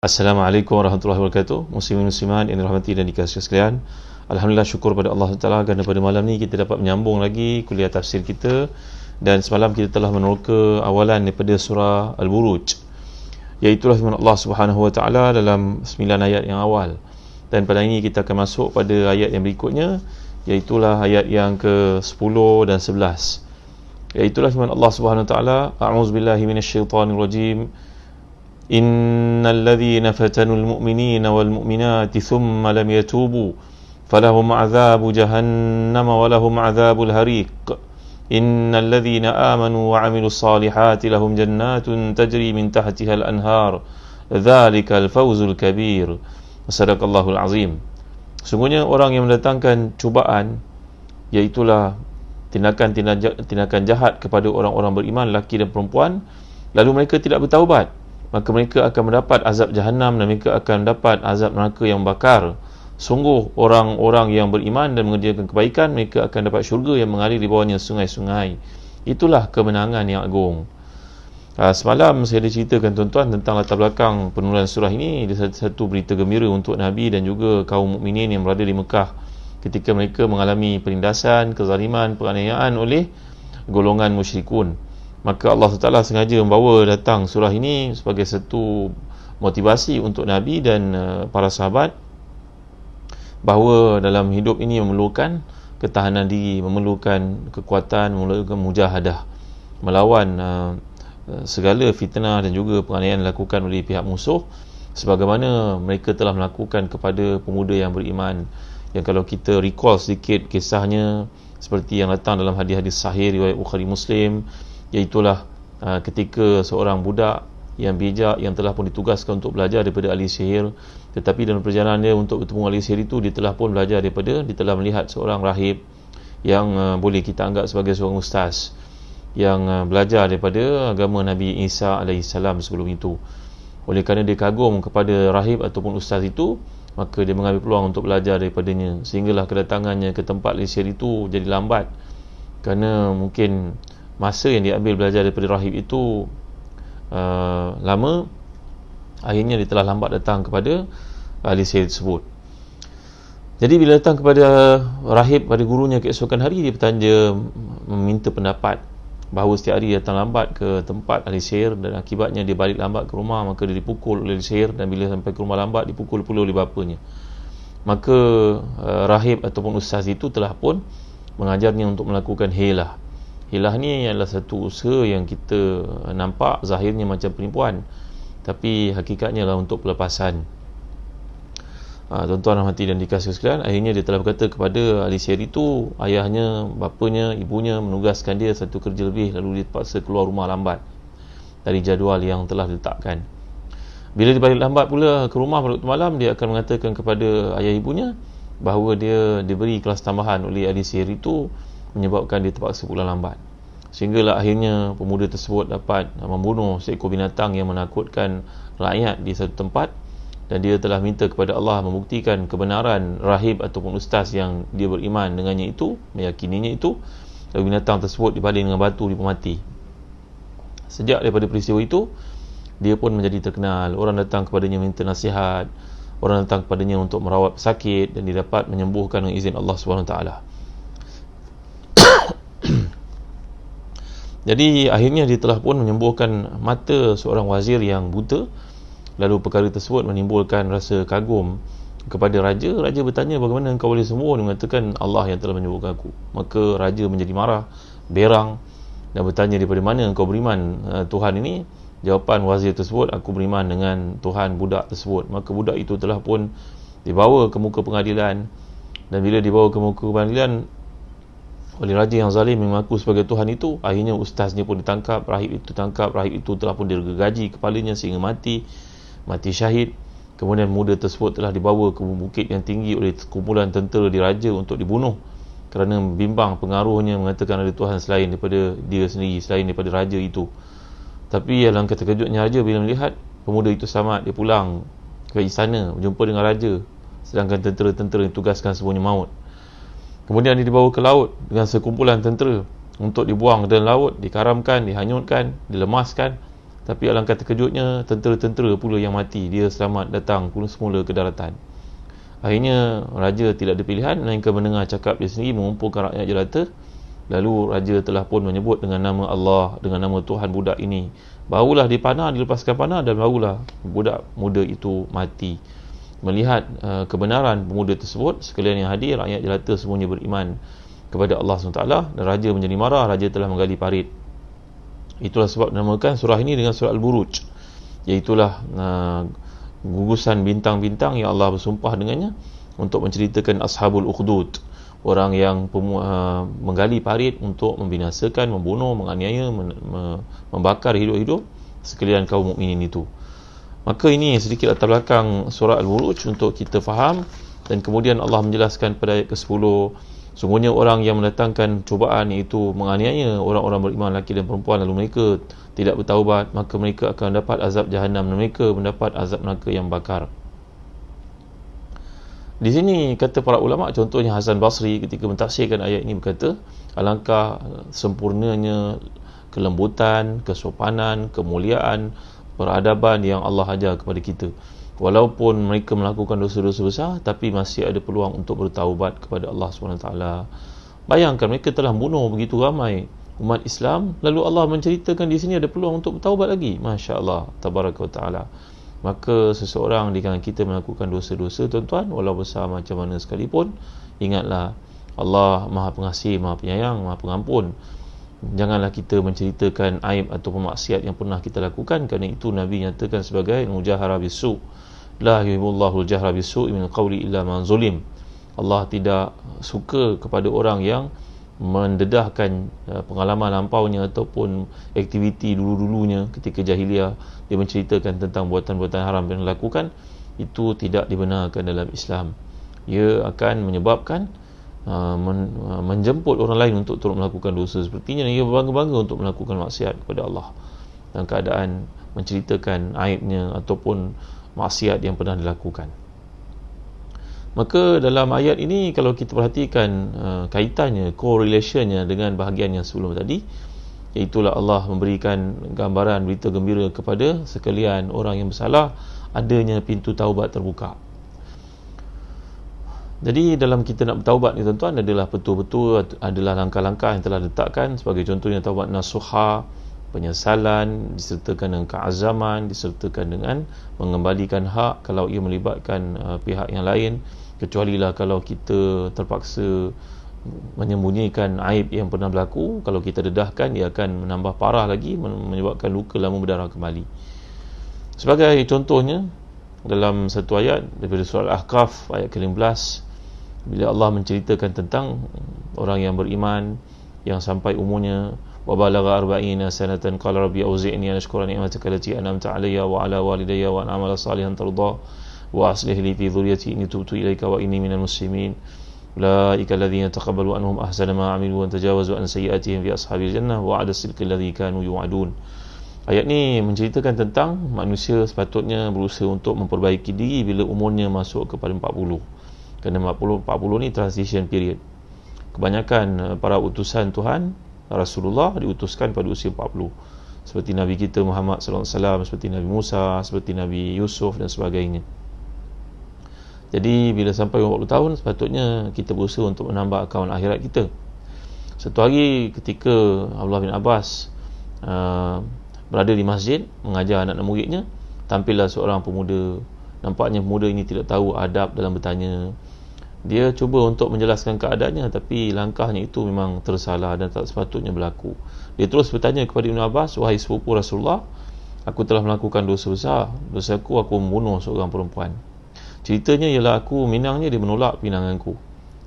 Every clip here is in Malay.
Assalamualaikum warahmatullahi wabarakatuh. Muslimin muslimat yang dirahmati dan dikasihi sekalian. Alhamdulillah, syukur pada Allah Taala kerana pada malam ni kita dapat menyambung lagi kuliah tafsir kita, dan semalam kita telah meneroka awalan daripada surah Al-Buruj, iaitu firman Allah Subhanahu wa taala dalam 9 ayat yang awal. Dan pada ini kita akan masuk pada ayat yang berikutnya, iaitu ayat yang ke-10 dan 11. Iaitu firman Allah Subhanahu wa taala, a'udzubillahi minasyaitonirrajim. Innal ladzina fatanul mu'minina wal mu'minati thumma lam yatubu falahum 'adzabu jahannam wa lahum 'adzabul hariq. Innal ladzina amanu wa 'amilus salihati lahum jannatun tajri min tahtiha al-anhar. Dzalikal fawzul kabir. Sadaqallahul azim. Sungguhnya orang yang mendatangkan cubaan, iaitulah tindakan jahat kepada orang-orang beriman, lelaki dan perempuan, lalu mereka tidak bertaubat, maka mereka akan mendapat azab Jahannam dan mereka akan mendapat azab neraka yang bakar. Sungguh orang-orang yang beriman dan mengerjakan kebaikan, mereka akan dapat syurga yang mengalir di bawahnya sungai-sungai. Itulah kemenangan yang agung. Semalam saya ada ceritakan tuan-tuan tentang latar belakang penurunan surah ini. Ada satu berita gembira untuk Nabi dan juga kaum mukminin yang berada di Mekah ketika mereka mengalami penindasan, kezaliman, penganiayaan oleh golongan musyrikun. Maka Allah SWT sengaja membawa datang surah ini sebagai satu motivasi untuk Nabi dan para sahabat bahawa dalam hidup ini memerlukan ketahanan diri, memerlukan kekuatan, memerlukan mujahadah melawan segala fitnah dan juga penganiayaan dilakukan oleh pihak musuh, sebagaimana mereka telah melakukan kepada pemuda yang beriman. Yang kalau kita recall sedikit kisahnya, seperti yang datang dalam hadis-hadis sahih riwayat Bukhari Muslim, iaitulah ketika seorang budak yang bijak yang telah pun ditugaskan untuk belajar daripada ahli sihir, tetapi dalam perjalanan dia untuk bertemu ahli sihir itu, dia telah pun belajar dia telah melihat seorang rahib yang boleh kita anggap sebagai seorang ustaz yang belajar daripada agama Nabi Isa alaihissalam sebelum itu. Oleh kerana dia kagum kepada rahib ataupun ustaz itu, maka dia mengambil peluang untuk belajar daripadanya, sehinggalah kedatangannya ke tempat ahli sihir itu jadi lambat, kerana mungkin masa yang diambil belajar daripada rahib itu lama. Akhirnya dia telah lambat datang kepada ahli sihir tersebut. Jadi bila datang kepada rahib pada gurunya keesokan hari, dia meminta pendapat bahawa setiap hari datang lambat ke tempat ahli sihir, dan akibatnya dia balik lambat ke rumah, maka dia dipukul oleh ahli sihir, dan bila sampai ke rumah lambat dipukul pula oleh bapanya. Maka rahib ataupun ustaz itu telah pun mengajarnya untuk melakukan hilah. Hilah ni adalah satu usaha yang kita nampak zahirnya macam penipuan, tapi hakikatnya adalah untuk pelepasan. Tuan-tuan rahmati dan dikasihi sekalian, akhirnya dia telah berkata kepada ahli sihir itu, ayahnya, bapanya, ibunya menugaskan dia satu kerja lebih, lalu dia terpaksa keluar rumah lambat dari jadual yang telah diletakkan. Bila dia balik lambat pula ke rumah pada waktu malam, dia akan mengatakan kepada ayah ibunya bahawa dia diberi kelas tambahan oleh ahli sihir itu, menyebabkan dia terpaksa pulang lambat. Sehinggalah akhirnya pemuda tersebut dapat membunuh seekor binatang yang menakutkan rakyat di satu tempat, dan dia telah minta kepada Allah membuktikan kebenaran rahib ataupun ustaz yang dia beriman dengannya itu, meyakininya itu. Lalu binatang tersebut dibaling dengan batu, dia mati. Sejak daripada peristiwa itu, dia pun menjadi terkenal. Orang datang kepadanya minta nasihat, orang datang kepadanya untuk merawat pesakit, dan dia dapat menyembuhkan dengan izin Allah SWT. Jadi akhirnya dia telah pun menyembuhkan mata seorang wazir yang buta. Lalu perkara tersebut menimbulkan rasa kagum kepada raja. Raja bertanya, bagaimana engkau boleh sembuh? Dia mengatakan, Allah yang telah menyembuhkan aku. Maka raja menjadi marah, berang, dan bertanya, daripada mana engkau beriman Tuhan ini? Jawapan wazir tersebut, aku beriman dengan Tuhan budak tersebut. Maka budak itu telah pun dibawa ke muka pengadilan, dan bila dibawa ke muka pengadilan oleh raja yang zalim yang mengaku sebagai Tuhan itu, akhirnya ustaznya pun ditangkap, rahib itu telah pun digergaji kepalanya sehingga mati syahid. Kemudian muda tersebut telah dibawa ke bukit yang tinggi oleh kumpulan tentera diraja untuk dibunuh, kerana bimbang pengaruhnya mengatakan ada Tuhan selain daripada dia sendiri, selain daripada raja itu. Tapi alangkah terkejutnya raja bila melihat pemuda itu selamat. Dia pulang ke istana berjumpa dengan raja, sedangkan tentera-tentera yang ditugaskan semuanya maut. Kemudian dia dibawa ke laut dengan sekumpulan tentera untuk dibuang ke dalam laut, dikaramkan, dihanyutkan, dilemaskan, Tapi alangkah terkejutnya, tentera-tentera pula yang mati, dia selamat datang pula semula ke daratan. Akhirnya raja tidak ada pilihan melainkan mendengar cakap dia sendiri, mengumpulkan rakyat jelata. Lalu raja telah pun menyebut dengan nama Allah, dengan nama Tuhan budak ini. Barulah dipanah, dilepaskan panah, dan barulah budak muda itu mati. Melihat kebenaran pemuda tersebut, sekalian yang hadir, rakyat jelata semuanya beriman kepada Allah SWT, dan raja menjadi marah. Raja telah menggali parit. Itulah sebab dinamakan surah ini dengan surah Al-Buruj, iaitulah gugusan bintang-bintang yang Allah bersumpah dengannya untuk menceritakan Ashabul Ukhdud, orang yang menggali parit untuk membinasakan, membunuh, menganiaya, membakar hidup-hidup sekalian kaum mukminin itu. Maka ini sedikit latar belakang surah Al-Buruj untuk kita faham. Dan kemudian Allah menjelaskan pada ayat ke-10, sungguhnya orang yang mendatangkan cubaan, iaitu menganiaya orang-orang beriman lelaki dan perempuan, lalu mereka tidak bertaubat, maka mereka akan mendapat azab Jahannam, dan mereka mendapat azab neraka yang bakar. Di sini kata para ulama, contohnya Hasan Basri ketika mentafsirkan ayat ini berkata, alangkah sempurnanya kelembutan, kesopanan, kemuliaan, peradaban yang Allah ajar kepada kita. Walaupun mereka melakukan dosa-dosa besar, tapi masih ada peluang untuk bertaubat kepada Allah SWT. Bayangkan mereka telah bunuh begitu ramai umat Islam, lalu Allah menceritakan di sini ada peluang untuk bertaubat lagi. Masya Allah, tabaraka wa ta'ala. Maka seseorang di kalangan kita melakukan dosa-dosa, tuan-tuan, walau besar macam mana sekalipun, ingatlah Allah Maha Pengasih, Maha Penyayang, Maha Pengampun. Janganlah kita menceritakan aib atau maksiat yang pernah kita lakukan, kerana itu Nabi nyatakan sebagai mujahara bisu. La yuhibbullahu al-jahra bisu min qawli illa man zulim. Allah tidak suka kepada orang yang mendedahkan pengalaman lampaunya ataupun aktiviti dulu-dulunya ketika jahiliah. Dia menceritakan tentang buatan-buatan haram yang dilakukan. Itu tidak dibenarkan dalam Islam. Ia akan menyebabkan menjemput orang lain untuk turut melakukan dosa sepertinya. Ia berbangga-bangga untuk melakukan maksiat kepada Allah dalam keadaan menceritakan aibnya ataupun maksiat yang pernah dilakukan. Maka dalam ayat ini, kalau kita perhatikan kaitannya, correlationnya dengan bahagian yang sebelum tadi, iaitulah Allah memberikan gambaran berita gembira kepada sekalian orang yang bersalah, adanya pintu taubat terbuka. Jadi dalam kita nak bertaubat ni, tuan-tuan, adalah betul-betul adalah langkah-langkah yang telah diletakkan. Sebagai contohnya taubat nasuha, penyesalan disertakan dengan keazaman, disertakan dengan mengembalikan hak kalau ia melibatkan pihak yang lain, kecualilah kalau kita terpaksa menyembunyikan aib yang pernah berlaku. Kalau kita dedahkan, ia akan menambah parah lagi, menyebabkan luka lama berdarah kembali. Sebagai contohnya, dalam satu ayat daripada surah Al-Ahqaf ayat ke-15, bila Allah menceritakan tentang orang yang beriman yang sampai umurnya wa balagha 40 sanatan qala rabbi auzi'ni an ashkura ni'mataka allati an'amta 'alayya wa 'ala walidayya wa an a'mala salihan tardah wa aslih li fi dhurriyyati inni tubtu ilayka wa inni minal muslimin ulaika alladhina taqabbalu anhum ahsana ma 'amilu wa tajawazu an sayyi'atihim fi ashabil jannah wa 'ada as-sidqi alladhi kanu yu'adun. Ayat ni menceritakan tentang manusia sepatutnya berusaha untuk memperbaiki diri bila umurnya masuk kepada 40. Kerana 40 ni transition period. Kebanyakan para utusan Tuhan, Rasulullah, diutuskan pada usia 40. Seperti Nabi kita Muhammad sallallahu alaihi wasallam, seperti Nabi Musa, seperti Nabi Yusuf dan sebagainya. Jadi bila sampai 40 tahun, sepatutnya kita berusaha untuk menambah akaun akhirat kita. Satu hari ketika Abdullah bin Abbas berada di masjid mengajar anak-anak muridnya, tampillah seorang pemuda. Nampaknya pemuda ini tidak tahu adab dalam bertanya. Dia cuba untuk menjelaskan keadaannya, tapi langkahnya itu memang tersalah dan tak sepatutnya berlaku. Dia terus bertanya kepada Ibn Abbas, wahai sepupu Rasulullah, aku telah melakukan dosa besar. Dosa aku membunuh seorang perempuan. Ceritanya ialah aku minangnya, dia menolak pinanganku.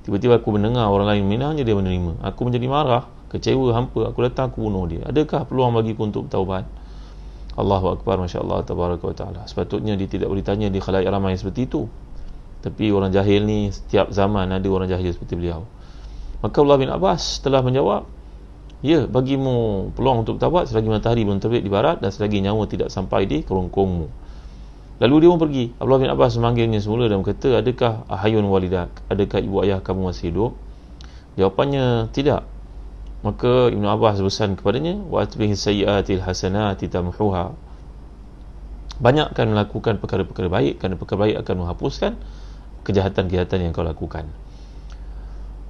Tiba-tiba aku mendengar orang lain minangnya, dia menerima. Aku menjadi marah, kecewa, hampa. Aku datang, aku bunuh dia. Adakah peluang bagiku untuk bertaubat? Allahu Akbar, Masya Allah, Tabaraka wa Ta'ala. Sepatutnya dia tidak bertanya di khalayak ramai seperti itu. Tapi orang jahil ni, setiap zaman ada orang jahil seperti beliau. Maka Abdullah bin Abbas telah menjawab, ya, bagimu peluang untuk bertaubat selagi matahari belum terbit di barat dan selagi nyawa tidak sampai di kerongkongmu. Lalu dia pun pergi. Abdullah bin Abbas memanggilnya semula dan berkata, adakah ahayun walidak? Adakah ibu ayah kamu masih hidup? Jawapannya, tidak. Maka Ibn Abbas berpesan kepadanya, wa atbihi sayyiatil hasanati tamhuha. banyakkan melakukan perkara-perkara baik, kerana perkara baik akan menghapuskan kejahatan-kejahatan yang kau lakukan.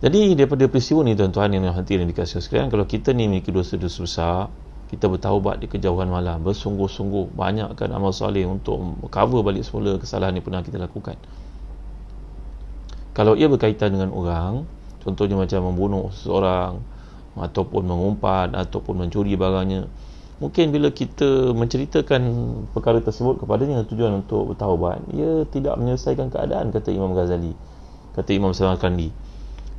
Jadi daripada peristiwa ni tuan-tuan yang dirahmati dan dikasihi sekalian, kalau kita ni memiliki dosa-dosa besar, kita bertaubat di kejauhan malam, bersungguh-sungguh banyakkan amal soleh untuk cover balik semula kesalahan yang pernah kita lakukan. Kalau ia berkaitan dengan orang, contohnya macam membunuh seseorang, ataupun mengumpat, ataupun mencuri barangnya, mungkin bila kita menceritakan perkara tersebut kepadanya tujuan untuk bertaubat, ia tidak menyelesaikan keadaan, kata Imam Ghazali, kata Imam Samarkandi.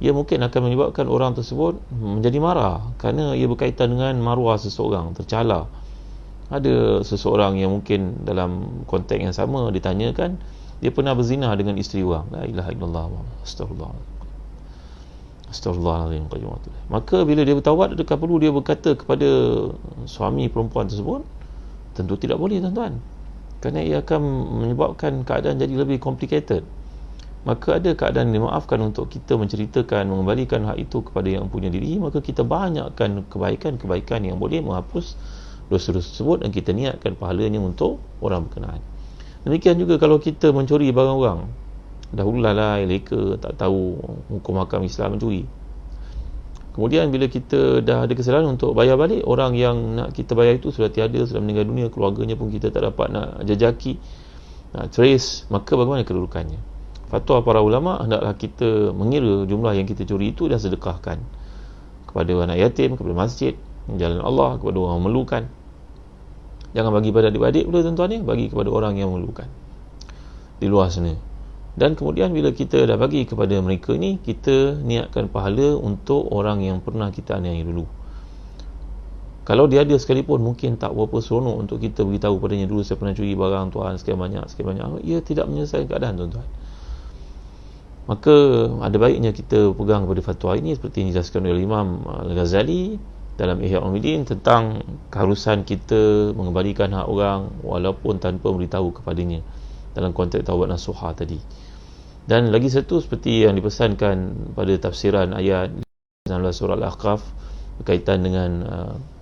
Ia mungkin akan menyebabkan orang tersebut menjadi marah, kerana ia berkaitan dengan maruah seseorang, tercela. Ada seseorang yang mungkin dalam konteks yang sama ditanyakan, dia pernah berzina dengan isteri orang. La ilaha illallah, astagfirullah, astagfirullahaladzim. Maka bila dia bertaubat, adakah perlu dia berkata kepada suami perempuan tersebut? Tentu tidak boleh, tuan-tuan, kerana ia akan menyebabkan keadaan jadi lebih complicated. Maka ada keadaan dimaafkan untuk kita menceritakan, mengembalikan hak itu kepada yang punya diri. Maka kita banyakkan kebaikan-kebaikan yang boleh menghapus dosa-dosa tersebut, dan kita niatkan pahalanya untuk orang berkenaan. Demikian juga kalau kita mencuri barang orang, dahulu lalai, leka, tak tahu hukum hakam Islam mencuri. Kemudian bila kita dah ada kesalahan untuk bayar balik, orang yang nak kita bayar itu sudah tiada, sudah meninggal dunia, keluarganya pun kita tak dapat nak jejaki, nak trace, maka bagaimana kedudukannya? Fatwa para ulama, hendaklah kita mengira jumlah yang kita curi itu dan sedekahkan kepada anak yatim, kepada masjid, jalan Allah, kepada orang memerlukan. Jangan bagi pada adik-adik pula, tuan-tuan, bagi kepada orang yang memerlukan di luar sana. Dan kemudian bila kita dah bagi kepada mereka ni, kita niatkan pahala untuk orang yang pernah kita aniaya dulu. Kalau dia ada sekalipun, mungkin tak berapa seronok untuk kita beritahu padanya, dulu saya pernah curi barang tuan, sekian banyak. Ia tidak menyelesaikan keadaan, tuan-tuan. Maka ada baiknya kita pegang pada fatwa ini seperti yang dijelaskan oleh Imam Al-Ghazali dalam Ihya Ulumuddin tentang keharusan kita mengembalikan hak orang walaupun tanpa memberitahu kepadanya, dalam konteks taubat nasuha tadi. Dan lagi satu, seperti yang dipesankan pada tafsiran ayat 19 surah Al-Ahqaf berkaitan dengan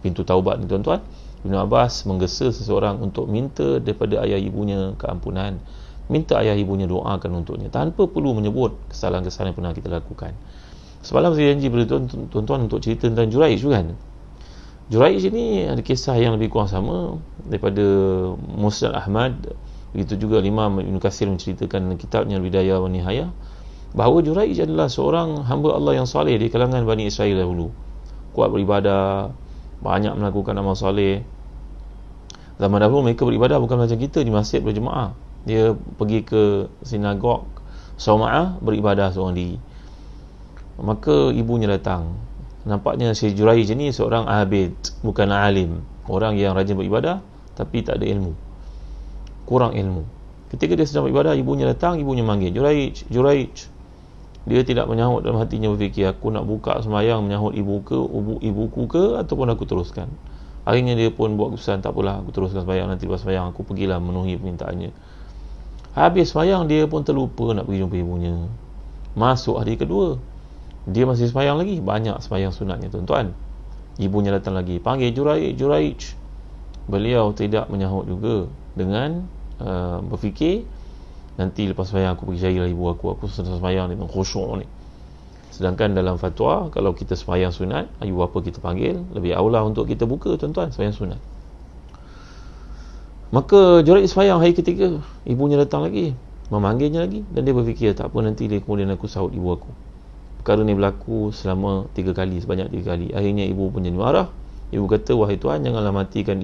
pintu taubat ni, tuan-tuan, Ibn Abbas menggesa seseorang untuk minta daripada ayah ibunya keampunan, minta ayah ibunya doakan untuknya, tanpa perlu menyebut kesalahan-kesalahan yang pernah kita lakukan. Semalam saya janji pada tuan-tuan untuk cerita tentang Juraij, kan? Juraij ini ada kisah yang lebih kurang sama daripada Musnad Ahmad. Begitu juga Imam Ibn Katsir menceritakan dalam kitabnya Al-Bidayah wa Nihayah, bahawa Juraij adalah seorang hamba Allah yang soleh di kalangan Bani Israel dahulu. Kuat beribadah, banyak melakukan amal soleh. Zaman dahulu mereka beribadah bukan macam kita di masjid berjemaah. Dia pergi ke sinagog Sauma'ah, beribadah seorang diri. Maka ibunya datang. Nampaknya si Juraij ni seorang abid, bukan alim, orang yang rajin beribadah tapi tak ada ilmu, kurang ilmu. Ketika dia sedang beribadah, ibunya datang, ibunya manggil, Juraij, Juraij. Dia tidak menyahut, dalam hatinya berfikir, aku nak buka sembahyang menyahut ibuku ke ataupun aku teruskan. Akhirnya dia pun buat keputusan, tak apalah, aku teruskan sembahyang, nanti lepas sembahyang aku pergilah memenuhi permintaannya. Habis sembahyang, dia pun terlupa nak pergi jumpa ibunya. Masuk hari kedua, dia masih sembahyang lagi, banyak sembahyang sunatnya, tuan-tuan. Ibunya datang lagi, panggil Juraij, Juraij. Beliau tidak menyahut juga, dengan berfikir, nanti lepas sembahyang aku pergi carilah ibu aku sedang sembahyang dengan khusyuk ni. Sedangkan dalam fatwa, kalau kita sembahyang sunat, ibu bapa kita panggil, lebih aula untuk kita buka, tuan-tuan, sembahyang sunat. Maka Juraij sembahyang hari ketiga, ibunya datang lagi, memanggilnya lagi, dan dia berfikir, tak apa, nanti kemudian aku sahut ibu aku. Perkara ni berlaku selama 3 kali, sebanyak 3 kali. Akhirnya ibu pun jadi marah. Ibu kata, wahai Tuhan, janganlah matikan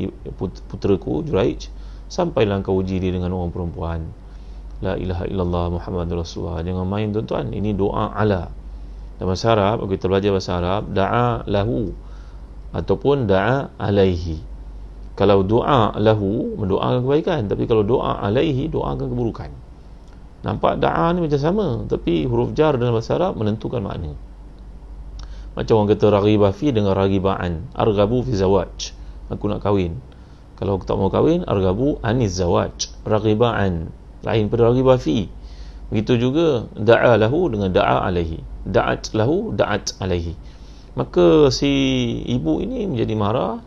puteraku Juraij sampailah engkau uji dia dengan orang perempuan. La ilaha illallah Muhammadur Rasulullah. Jangan main, tuan-tuan, ini doa ala. Dalam bahasa Arab, kalau kita belajar bahasa Arab, da'a lahu ataupun da'a alaihi. Kalau doa lahu, mendoakan kebaikan, tapi kalau doa alaihi, doakan keburukan. Nampak da'a ni macam sama, tapi huruf jar dalam bahasa Arab menentukan makna. Macam orang kata raghiba fi dengan raghiba'an. Arghabu fi zawaj, aku nak kahwin. Kalau aku tak mau kahwin, arghabu aniz zawaj. Raghiba'an lain pada raghiba fi. Begitu juga da'a lahu dengan da'a alaihi. Da'at lahu, da'at alaihi. Maka si ibu ini menjadi marah.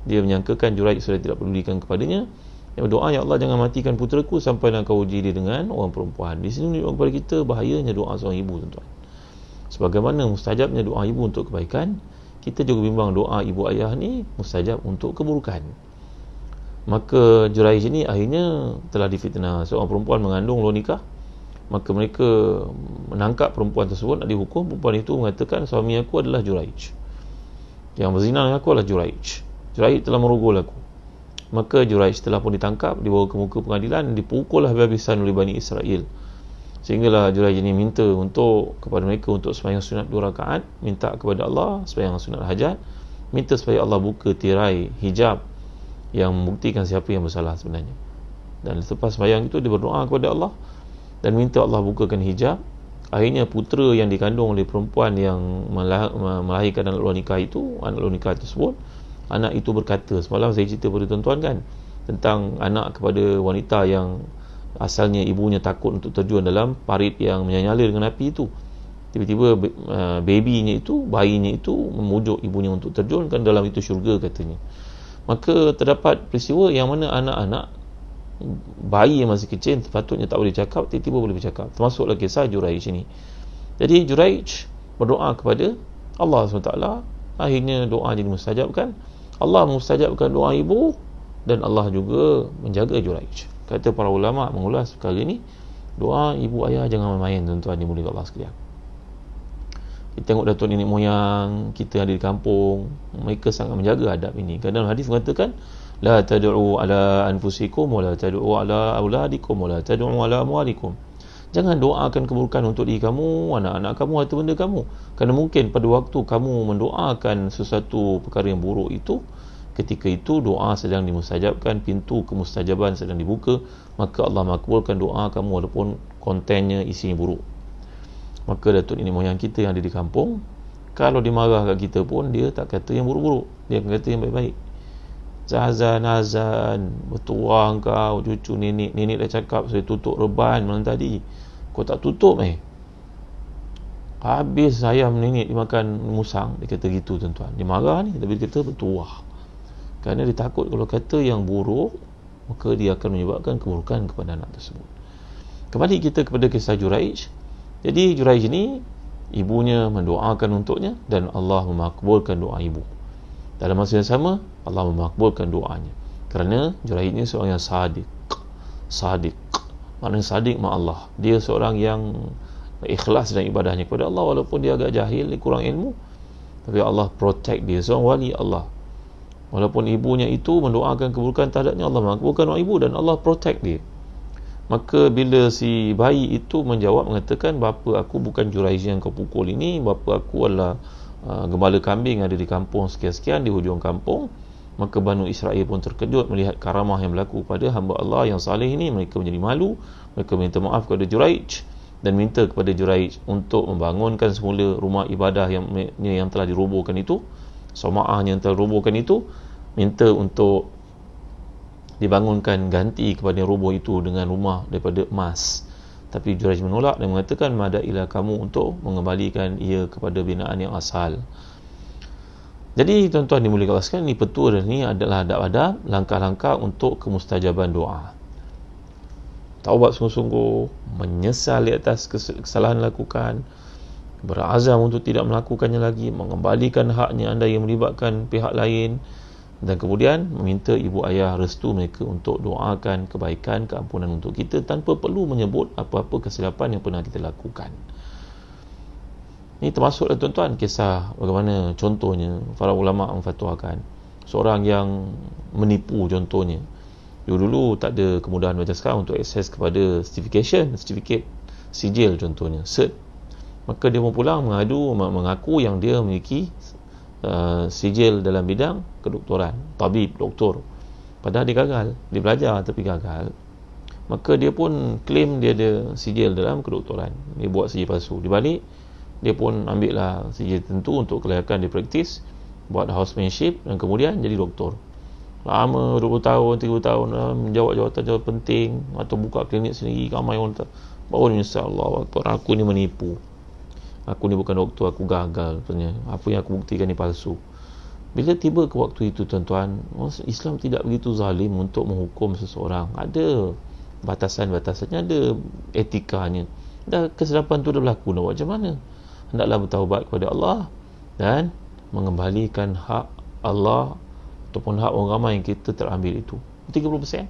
Dia menyangkakan Juraij sudah tidak pedulikan kepadanya. Yang berdoa, ya Allah jangan matikan puteraku sampailah kau uji dia dengan orang perempuan. Di sini menunjukkan kepada kita bahayanya doa seorang ibu, tuan-tuan. Sebagaimana mustajabnya doa ibu untuk kebaikan, kita juga bimbang doa ibu ayah ni mustajab untuk keburukan. Maka Juraij ni akhirnya telah difitnah. Seorang perempuan mengandung luar nikah, maka mereka menangkap perempuan tersebut, nak dihukum. Perempuan itu mengatakan, suami aku adalah Juraij, yang berzina dengan aku adalah Juraij. Juraij telah merogol aku. Maka Juraij telah pun ditangkap, dibawa ke muka pengadilan, dipukullah habis-habisan oleh Bani Israel. Sehinggalah Juraij ini minta kepada mereka untuk sembahyang sunat 2 rakaat, minta kepada Allah sembahyang sunat hajat, minta supaya Allah buka tirai hijab yang membuktikan siapa yang bersalah sebenarnya. Dan selepas sembahyang itu dia berdoa kepada Allah dan minta Allah bukakan hijab. Akhirnya putera yang dikandung oleh perempuan yang melahirkan anak luar nikah itu, anak luar nikah tersebut, anak itu berkata, semalam saya cerita kepada tuan-tuan kan, tentang anak kepada wanita yang asalnya ibunya takut untuk terjun dalam parit yang menyala dengan api itu. Tiba-tiba bayinya itu memujuk ibunya untuk terjun, kan dalam itu syurga katanya. Maka terdapat peristiwa yang mana anak-anak bayi yang masih kecil sepatutnya tak boleh cakap, tiba-tiba boleh bercakap. Termasuklah kisah Juraij ini. Jadi Juraij berdoa kepada Allah SWT, akhirnya doa jadi mustajabkan. Allah mustajabkan doa ibu dan Allah juga menjaga Juraij. Kata para ulama mengulas perkara ini, doa ibu ayah jangan main-main, tuan-tuan dimuliakan Allah sekalian. Kita tengok datuk nenek moyang kita ada di kampung, mereka sangat menjaga adab ini. Kadang hadis mengatakan, la tad'u ala anfusikum wa la tad'u ala auladikum wa la tad'u ala amwalikum. Jangan doakan keburukan untuk diri kamu, anak-anak kamu, harta benda kamu. Kerana mungkin pada waktu kamu mendoakan sesuatu perkara yang buruk itu, ketika itu doa sedang dimustajabkan, pintu kemustajaban sedang dibuka, maka Allah makbulkan doa kamu walaupun kontennya isinya buruk. Maka datuk nenek moyang kita yang ada di kampung, kalau dia marah kat kita pun, dia tak kata yang buruk-buruk, dia akan kata yang baik-baik. Azan, bertuah kau, cucu nenek dah cakap saya tutup reban malam tadi, kau tak tutup habis ayam nenek dimakan musang. Dia kata gitu, tuan-tuan. Dia marah ni, tapi dia kata bertuah, kerana dia takut kalau kata yang buruk, maka dia akan menyebabkan keburukan kepada anak tersebut. Kembali kita kepada kisah Juraij. Jadi Juraij ini, ibunya mendoakan untuknya dan Allah memakbulkan doa ibu. Dalam masa yang sama, Allah memakbulkan doanya. Kerana Juraij ini seorang yang sadik. Maknanya sadik ma Allah. Dia seorang yang ikhlas dalam ibadahnya kepada Allah, walaupun dia agak jahil, dia kurang ilmu, tapi Allah protect dia. Seorang wali Allah. Walaupun ibunya itu mendoakan keburukan terhadapnya, Allah makbulkan doa ibu dan Allah protect dia. Maka bila si bayi itu menjawab, mengatakan, bapa aku bukan Juraij yang kau pukul ini, bapa aku adalah gembala kambing ada di kampung sekian-sekian di hujung kampung. Maka Banu Israel pun terkejut melihat karamah yang berlaku pada hamba Allah yang saleh ini. Mereka menjadi malu, mereka minta maaf kepada Juraij dan minta kepada Juraij untuk membangunkan semula rumah ibadah yang telah dirobohkan itu, Soma'ah yang telah dirobohkan itu, minta untuk dibangunkan ganti kepada yang roboh itu dengan rumah daripada emas. Tapi Juraij menolak dan mengatakan, madailah kamu untuk mengembalikan ia kepada binaan yang asal. Jadi tuan-tuan dimuliakan Allah sekalian, ini petua ni adalah adab-adab, langkah-langkah untuk kemustajaban doa. Taubat sungguh-sungguh, menyesal di atas kesalahan lakukan, berazam untuk tidak melakukannya lagi, mengembalikan haknya anda yang melibatkan pihak lain, dan kemudian meminta ibu ayah restu mereka untuk doakan kebaikan, keampunan untuk kita tanpa perlu menyebut apa-apa kesilapan yang pernah kita lakukan. Ini termasuklah tuan-tuan kisah bagaimana contohnya para ulama memfatwakan seorang yang menipu. Contohnya dulu tak ada kemudahan macam sekarang untuk akses kepada certificate sijil, contohnya cert. Maka dia pun pulang mengaku yang dia memiliki sijil dalam bidang kedoktoran, tabib, doktor, padahal dia gagal, dia belajar tapi gagal. Maka dia pun claim dia ada sijil dalam kedoktoran, dia buat sijil palsu. Di balik dia pun ambil lah sijil tentu untuk kelayakan dia praktis, buat housemanship dan kemudian jadi doktor. Lama 20 tahun, 30 tahun menjawab jawatan penting atau buka klinik sendiri, ramai orang baru menyesal, Allah Akbar, aku ni menipu, aku ni bukan doktor, aku gagal sebenarnya, apa yang aku buktikan ni palsu. Bila tiba ke waktu itu tuan-tuan, Islam tidak begitu zalim untuk menghukum seseorang. Ada batasan-batasannya, ada etikanya. Dah kesilapan tu dah berlaku, nak buat macam mana? Hendaklah bertaubat kepada Allah dan mengembalikan hak Allah ataupun hak orang ramai yang kita terambil itu. 30%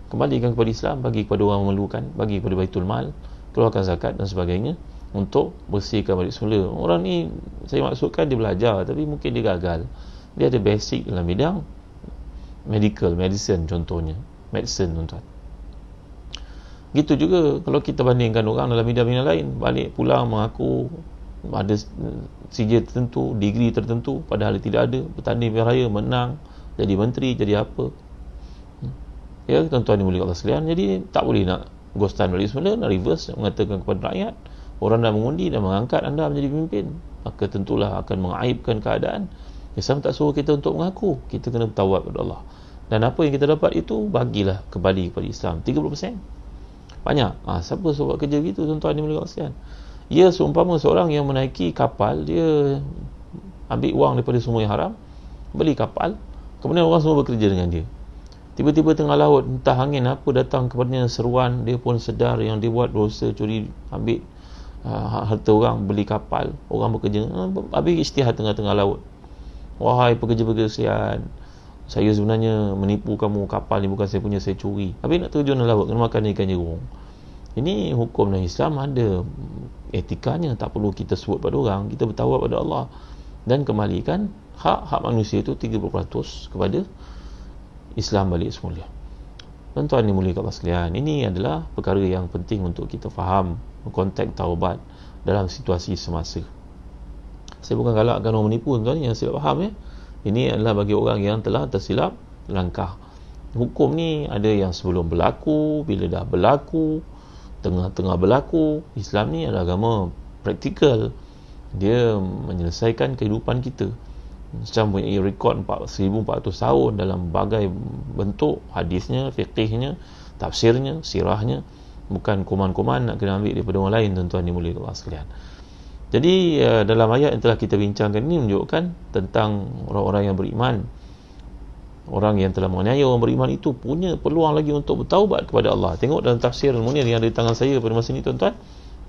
kembalikan kepada Islam, bagi kepada orang memerlukan, bagi kepada Baitul Mal, keluarkan zakat dan sebagainya, untuk bersihkan balik semula. Orang ni saya maksudkan dia belajar tapi mungkin dia gagal. Dia ada basic dalam bidang medicine contohnya, medicine tuan-tuan. Gitu juga kalau kita bandingkan orang dalam bidang-bidang lain, balik pulang mengaku ada sijil tertentu, degree tertentu, padahal dia tidak ada, bertanding pilihan raya, menang, jadi menteri, jadi apa. Ya, tuan-tuan dimuliakan Allah sekalian. Jadi tak boleh nak ghostan balik semula, nak reverse, nak mengatakan kepada rakyat, orang dah mengundi dan mengangkat anda menjadi pemimpin, maka tentulah akan mengaibkan keadaan. Islam tak suruh kita untuk mengaku, kita kena bertawab kepada Allah. Dan apa yang kita dapat itu, bagilah kembali kepada Islam. 30% banyak. Siapa suruh buat kerja gitu, tuan-tuan dimuliakan Allah sekalian? Ya, seumpama seorang yang menaiki kapal, dia ambil wang daripada semua yang haram, beli kapal, kemudian orang semua bekerja dengan dia. Tiba-tiba tengah laut, entah angin apa datang kepadanya seruan, dia pun sedar yang dia buat dosa, curi, ambil harta orang, beli kapal, orang bekerja, habis ijtihad tengah-tengah laut. Wahai pekerja-pekerja kesian, saya sebenarnya menipu kamu, kapal ni bukan saya punya, saya curi. Habis nak terjun dalam laut, kena makan ikan jerung. Ini hukum dalam Islam ada etikanya, tak perlu kita sebut pada orang, kita bertawab pada Allah dan kembalikan hak manusia itu 30% kepada Islam balik semula. Tuan-tuan dimuliakan Allah sekalian, ini adalah perkara yang penting untuk kita faham konteks taubat dalam situasi semasa. Saya bukan galakkan orang menipu, tuan-tuan, yang silap faham ya. Ini adalah bagi orang yang telah tersilap langkah. Hukum ni ada yang sebelum berlaku, bila dah berlaku, tengah-tengah berlaku. Islam ni adalah agama praktikal. Dia menyelesaikan kehidupan kita. Islam punya rekod 1400 tahun dalam berbagai bentuk, hadisnya, fiqihnya, tafsirnya, sirahnya. Bukan kuman-kuman nak kena ambil daripada orang lain, tuan-tuan dimuliakan Allah sekalian. Jadi dalam ayat yang telah kita bincangkan ini menunjukkan tentang orang-orang yang beriman. Orang yang telah menganiaya orang beriman itu punya peluang lagi untuk bertaubat kepada Allah. Tengok dalam tafsir Al-Munir yang ada di tangan saya pada masa ini, tuan-tuan,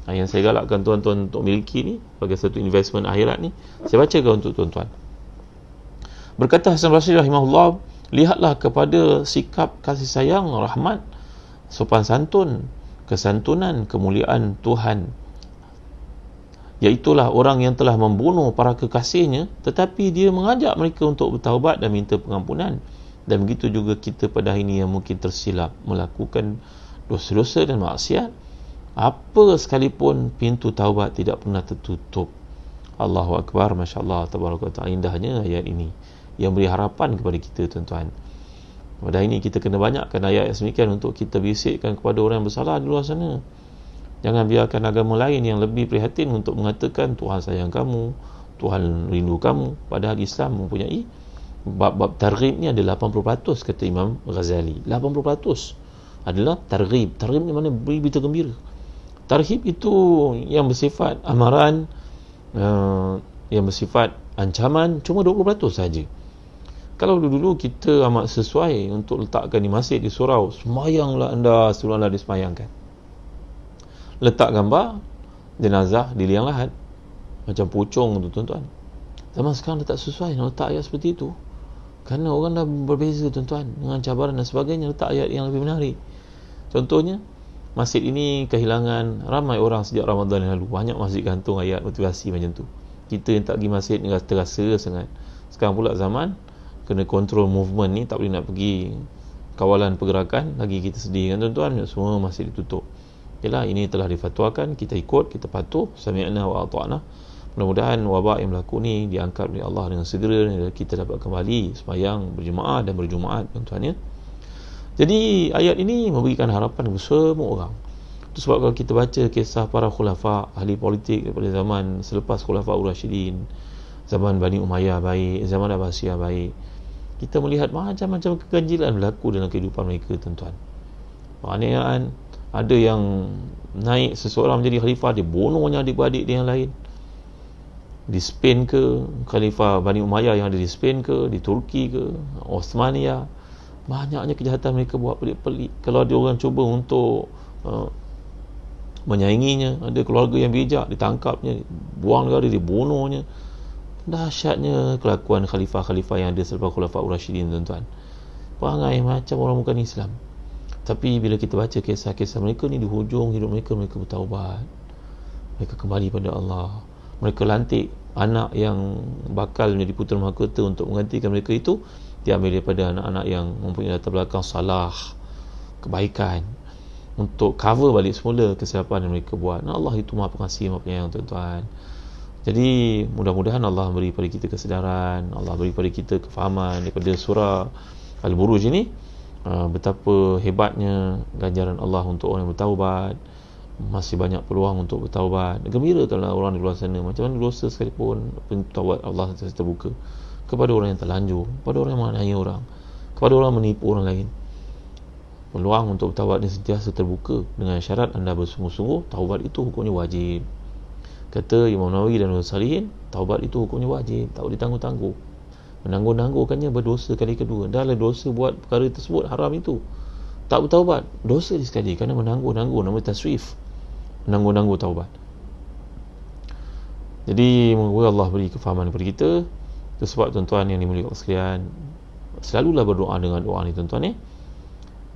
yang saya galakkan tuan-tuan untuk miliki ni sebagai satu investment akhirat ni, saya bacakan untuk tuan-tuan. Berkata Hasan Basri rahimahullah, lihatlah kepada sikap kasih sayang, rahmat, sopan santun, kesantunan, kemuliaan Tuhan, iaitulah orang yang telah membunuh para kekasihnya, tetapi dia mengajak mereka untuk bertaubat dan minta pengampunan. Dan begitu juga kita pada hari ini yang mungkin tersilap melakukan dosa-dosa dan maksiat, apa sekalipun pintu taubat tidak pernah tertutup. Allahu Akbar, Masya Allah, Tabaraka Ta'ala. Indahnya ayat ini yang beri harapan kepada kita, tuan-tuan. Pada hari ini kita kena banyakkan ayat yang semikian untuk kita bisikkan kepada orang yang bersalah di luar sana. Jangan biarkan agama lain yang lebih prihatin untuk mengatakan Tuhan sayang kamu, Tuhan rindu kamu. Padahal Islam mempunyai bab-bab targhib ni ada 80%, kata Imam Ghazali. 80% adalah targhib. Targhib ni mana beri berita gembira. Tarhib itu yang bersifat amaran, yang bersifat ancaman, cuma 20% saja. Kalau dulu kita amat sesuai untuk letakkan di masjid, di surau, semayanglah anda sebelum anda disemayangkan. Letak gambar jenazah di liang lahat macam pucung tu, tuan-tuan. Zaman sekarang dah tak sesuai nak letak ayat seperti itu, kerana orang dah berbeza, tuan-tuan, dengan cabaran dan sebagainya. Letak ayat yang lebih menarik. Contohnya, masjid ini kehilangan ramai orang sejak Ramadan yang lalu. Banyak masjid gantung ayat motivasi macam tu. Kita yang tak pergi masjid ni terasa sangat. Sekarang pula zaman kena kontrol movement ni, tak boleh nak pergi kawalan pergerakan lagi, kita sedih kan, tuan-tuan. Semua masjid ditutup. Yalah, ini telah difatwakan, kita ikut, kita patuh, sami'na wa ata'na. Mudah-mudahan wabak yang berlaku ni diangkat oleh Allah dengan segera, kita dapat kembali sembahyang berjemaah dan berjumaat, tuan-tuan ya. Jadi ayat ini memberikan harapan kepada semua orang. Itu sebab kalau kita baca kisah para khulafa, ahli politik daripada zaman selepas Khulafa Ur-Rasyidin, zaman Bani Umayyah baik, zaman Abbasiyah baik, kita melihat macam-macam keganjilan berlaku dalam kehidupan mereka, tuan-tuan. Penganiayaan, ada yang naik seseorang menjadi khalifah, dia bunuhnya adik-beradik dia yang lain. di Spain ke, Khalifah Bani Umayyah yang ada di Spain ke, di Turki ke, Osmania, banyaknya kejahatan mereka buat pelik-pelik. Kalau ada orang cuba untuk menyainginya, ada keluarga yang bijak, ditangkapnya, buang negara, dibunuhnya. Dahsyatnya kelakuan khalifah-khalifah yang ada selepas Khulafaur Rasyidin, tuan-tuan. Perangai macam orang bukan Islam. Tapi bila kita baca kisah-kisah mereka ni, di hujung hidup mereka, mereka bertaubat, mereka kembali pada Allah, mereka lantik anak yang bakal menjadi putera mahkota untuk menggantikan mereka itu, diambil daripada anak-anak yang mempunyai latar belakang salah, kebaikan, untuk cover balik semula kesilapan yang mereka buat. Allah itu Maha Pengasih, Maha Penyayang, tuan-tuan. Jadi mudah-mudahan Allah beri pada kita kesedaran, Allah beri pada kita kefahaman daripada surah Al-Buruj ini, betapa hebatnya ganjaran Allah untuk orang yang bertaubat. Masih banyak peluang untuk bertaubat. Gembira kalau orang di luar sana, macam mana dosa sekalipun, pintu taubat Allah sentiasa terbuka kepada orang yang terlanjur, kepada orang yang menganiaya orang, kepada orang yang menipu orang lain. Peluang untuk bertaubat ni sentiasa terbuka, dengan syarat anda bersungguh-sungguh. Taubat itu hukumnya wajib. Kata Imam Nawawi dan Salihin, taubat itu hukumnya wajib, tak boleh tangguh-tangguh. Menangguh-nangguhkannya berdosa kali kedua. Dah lah dosa buat perkara tersebut, haram itu, tak bertaubat, dosa sekali, kerana menangguh-nangguh, nama taswif, menangguh-nangguh taubat. Jadi moga Allah beri kefahaman kepada kita. Itu sebab tuan-tuan yang dimuliakan sekalian, selalulah berdoa dengan doa ni, tuan-tuan.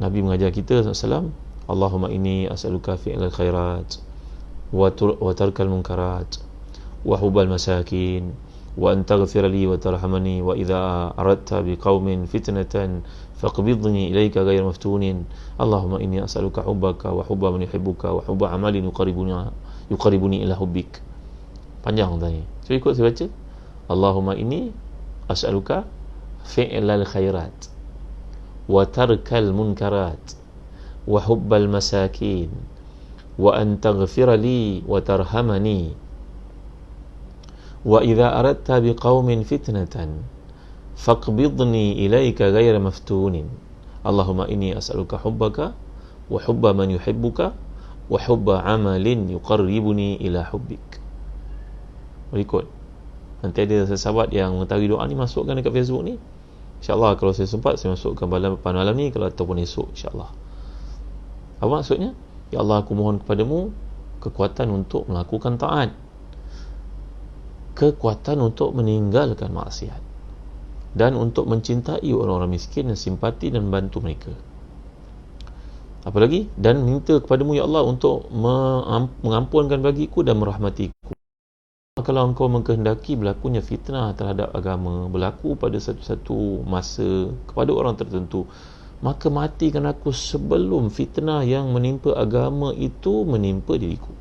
Nabi mengajar kita SAW, Allahumma inni as'aluka fi'lal khairat wa tarkal munkarat wa hubbal masakin wa an taghfir li wa tarhamani wa idza aradta biqaumin fitnatan faqbidni ilayka ghayra maftunin. Allahumma inni as'aluka hubbaka wa hubba man yuhibbuka wa hubba amalin yuqarribuni ila hubbik. Panjang tadi. Cuba ikut saya baca. Allahumma inni as'aluka fi'lal khairat wa tarkal munkarat wa hubbal masakin wa an taghfir li wa tarhamani wa idza aradta biqaumin fitnatan faqbidni ilayka ghayra maftunin. Allahumma inni as'aluka hubbaka wa hubba man yuhibbuka wa hubba amalin yuqarribuni ila hubbik. Berikut. Nanti ada sahabat yang mengetahui doa ni, masukkan dekat Facebook ni. InsyaAllah kalau saya sempat, saya masukkan pada malam ni, kalau ataupun esok, insyaAllah. Apa maksudnya? Ya Allah, aku mohon kepadamu kekuatan untuk melakukan taat, kekuatan untuk meninggalkan maksiat, dan untuk mencintai orang-orang miskin dan simpati dan membantu mereka. Apa lagi? Dan minta kepadamu ya Allah untuk mengampunkan bagiku dan merahmatiku. Kalau engkau mengkehendaki berlakunya fitnah terhadap agama, berlaku pada satu-satu masa kepada orang tertentu, maka matikan aku sebelum fitnah yang menimpa agama itu menimpa diriku.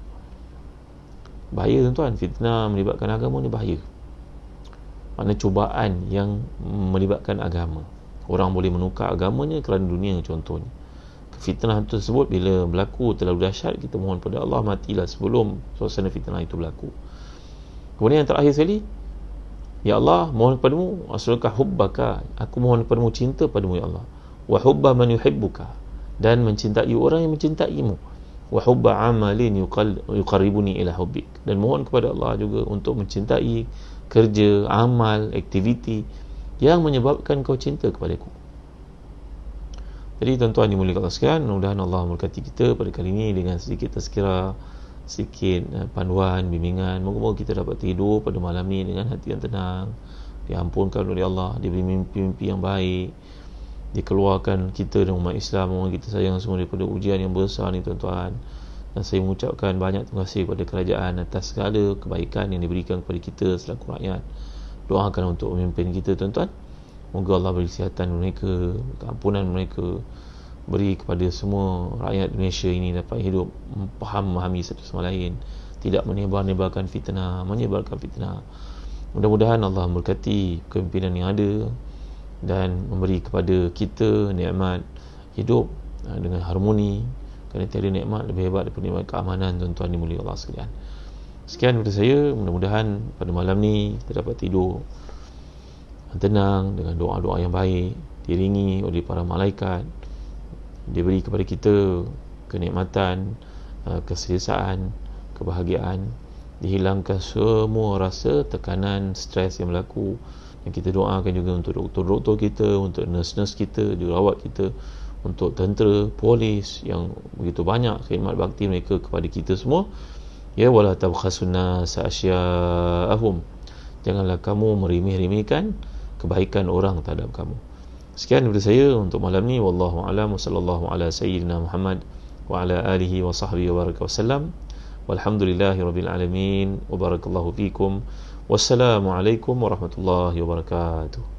Bahaya tuan-tuan, fitnah melibatkan agama ni bahaya. Maknanya cubaan yang melibatkan agama, orang boleh menukar agamanya kerana dunia contohnya. Fitnah tersebut bila berlaku terlalu dahsyat, kita mohon pada Allah matilah sebelum suasana fitnah itu berlaku. Kemudian yang terakhir sekali, ya Allah, mohon kepadamu as'aluka hubbaka, aku mohon kepadamu cinta padamu ya Allah, wa hubba man yuhibbuka, dan mencintai orang yang mencintaimu, wa hubba amalin yuqarribuni ila hubbik, dan mohon kepada Allah juga untuk mencintai kerja, amal, aktiviti yang menyebabkan kau cinta kepadaku. Jadi tuan-tuan dimuliakan Allah sekalian, mudah-mudahan Allah memberkati kita pada kali ini dengan sedikit tazkirah, sedikit panduan, bimbingan. Moga-moga kita dapat tidur pada malam ni dengan hati yang tenang, diampunkan oleh Allah, diberi mimpi-mimpi yang baik, dikeluarkan kita dan umat Islam, orang kita sayang semua daripada ujian yang besar ni tuan-tuan. Dan saya mengucapkan banyak terima kasih kepada kerajaan atas segala kebaikan yang diberikan kepada kita selaku rakyat. Doakan untuk pemimpin kita tuan-tuan, moga Allah beri kesihatan mereka, keampunan mereka, beri kepada semua rakyat Malaysia ini dapat hidup memahami satu sama lain, tidak menyebar-nebarkan fitnah, menyebarkan fitnah. Mudah-mudahan Allah memberkati kepimpinan yang ada dan memberi kepada kita nikmat hidup dengan harmoni, kerana tiada nikmat lebih hebat daripada nikmat keamanan tuan-tuan dimuliakan Allah sekalian. Sekian daripada saya, mudah-mudahan pada malam ni kita dapat tidur tenang dengan doa-doa yang baik, diiringi oleh para malaikat, diberi kepada kita kenikmatan, keselesaan, kebahagiaan, dihilangkan semua rasa tekanan, stres yang berlaku. Dan kita doakan juga untuk doktor-doktor kita, untuk nurse-nurse kita, jururawat kita, untuk tentera, polis yang begitu banyak khidmat bakti mereka kepada kita semua. Ya, wala tabkhasun nas asya'ahum, janganlah kamu meremeh-remehkan kebaikan orang terhadap kamu. Sekian daripada saya untuk malam ni. Wallahu a'lam. Sallallahu ala sayyidina Muhammad wa ala alihi wa sahbihi wa baraka wasallam. Walhamdulillahi rabbil alamin. Wa barakallahu fikum. Wassalamu alaikum warahmatullahi wabarakatuh.